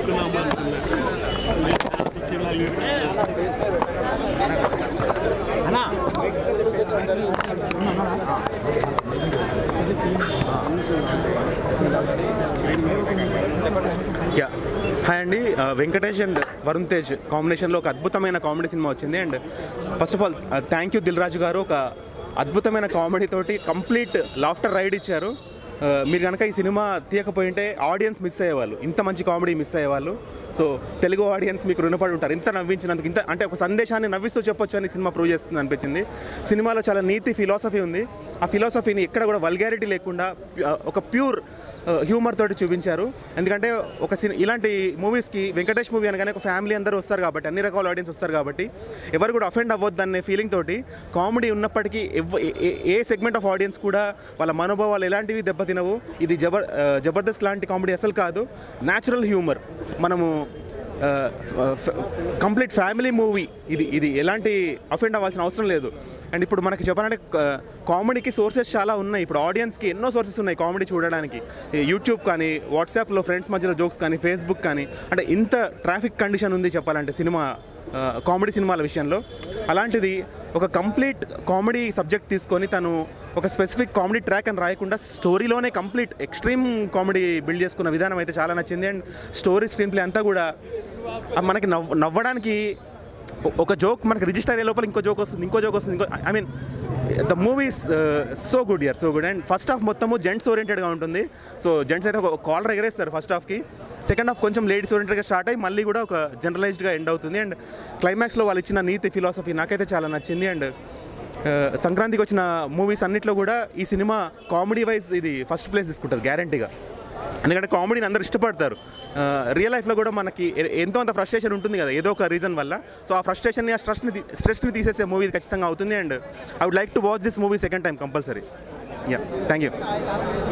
తీసుకున్నాము yeah hi అండి, Venkatesh and Varun Tej కాంబినేషన్లో ఒక అద్భుతమైన కామెడీ సినిమా వచ్చింది. And first of all thank you Dil Raju గారు, ఒక అద్భుతమైన కామెడీ తోటి కంప్లీట్ లాఫ్టర్ రైడ్ ఇచ్చారు. మీరు కనుక ఈ సినిమా తీయకపోయింటే ఆడియన్స్ మిస్ అయ్యేవాళ్ళు, ఇంత మంచి కామెడీ మిస్ అయ్యేవాళ్ళు. సో తెలుగు ఆడియన్స్ మీకు రుణపడి ఉంటారు, ఇంత నవ్వించినందుకు. ఇంత అంటే ఒక సందేశాన్ని నవ్విస్తూ చెప్పొచ్చు అని సినిమా ప్రూవ్ చేస్తుంది అనిపించింది. సినిమాలో చాలా నీతి ఫిలాసఫీ ఉంది. ఆ ఫిలాసఫీని ఎక్కడ కూడా వల్గారిటీ లేకుండా ఒక ప్యూర్ హ్యూమర్ తోటి చూపించారు. ఎందుకంటే ఇలాంటి మూవీస్కి వెంకటేష్ మూవీ అనగానే ఒక ఫ్యామిలీ అందరూ వస్తారు కాబట్టి, అన్ని రకాల ఆడియన్స్ వస్తారు కాబట్టి ఎవరు కూడా అఫెండ్ అవ్వద్దు అనే ఫీలింగ్ తోటి కామెడీ ఉన్నప్పటికీ ఏ సెగ్మెంట్ ఆఫ్ ఆడియన్స్ కూడా వాళ్ళ మనోభావాలు ఎలాంటివి దెబ్బతినవు. ఇది జబర్దస్త్ లాంటి కామెడీ అసలు కాదు, న్యాచురల్ హ్యూమర్. మనము కంప్లీట్ ఫ్యామిలీ మూవీ. ఇది ఎలాంటి అఫెండ్ అవ్వాల్సిన అవసరం లేదు. అండ్ ఇప్పుడు మనకి చెప్పాలంటే కామెడీకి సోర్సెస్ చాలా ఉన్నాయి. ఇప్పుడు ఆడియన్స్కి ఎన్నో సోర్సెస్ ఉన్నాయి కామెడీ చూడడానికి. యూట్యూబ్ కానీ, వాట్సాప్లో ఫ్రెండ్స్ మధ్యలో జోక్స్ కానీ, ఫేస్బుక్ కానీ, అంటే ఇంత ట్రాఫిక్ కండిషన్ ఉంది చెప్పాలంటే కామెడీ సినిమాల విషయంలో. అలాంటిది ఒక కంప్లీట్ కామెడీ సబ్జెక్ట్ తీసుకొని తను ఒక స్పెసిఫిక్ కామెడీ ట్రాక్ అని రాయకుండా స్టోరీలోనే కంప్లీట్ ఎక్స్ట్రీమ్ కామెడీ బిల్డ్ చేసుకున్న విధానం అయితే చాలా నచ్చింది. అండ్ స్టోరీ స్క్రీన్ ప్లే అంతా కూడా మనకి నవ్వడానికి ఒక జోక్ మనకి రిజిస్టర్ అయ్యే లోపల ఇంకో జోక్ వస్తుంది. I mean the movie is so good year, so good. And first half మొత్తము జెంట్స్ ఓరియంటెడ్గా ఉంటుంది. సో జెంట్స్ అయితే ఒక కాలర్ ఎగరేస్తారు ఫస్ట్ హాఫ్కి. సెకండ్ హాఫ్ కొంచెం లేడీస్ ఓరియంటెడ్గా స్టార్ట్ అయ్యి మళ్ళీ కూడా ఒక జనరలైజ్డ్గా ఎండ్ అవుతుంది. అండ్ క్లైమాక్స్లో వాళ్ళు ఇచ్చిన నీతి ఫిలాసఫీ నాకైతే చాలా నచ్చింది. అండ్ సంక్రాంతికి వచ్చిన మూవీస్ అన్నిట్లో కూడా ఈ సినిమా కామెడీ వైజ్ ఇది ఫస్ట్ ప్లేస్ తీసుకుంటుంది గ్యారంటీగా. ఎందుకంటే కామెడీని అందరూ ఇష్టపడతారు. రియల్ లైఫ్లో కూడా మనకి ఎంతో అంత ఫ్రస్ట్రేషన్ ఉంటుంది కదా ఏదో ఒక రీజన్ వల్ల. సో ఆ ఫ్రస్ట్రేషన్ని, ఆ స్ట్రెస్ని తీసేసే మూవీ ఖచ్చితంగా అవుతుంది. And I would like to watch this movie second time compulsory. Yeah, thank you.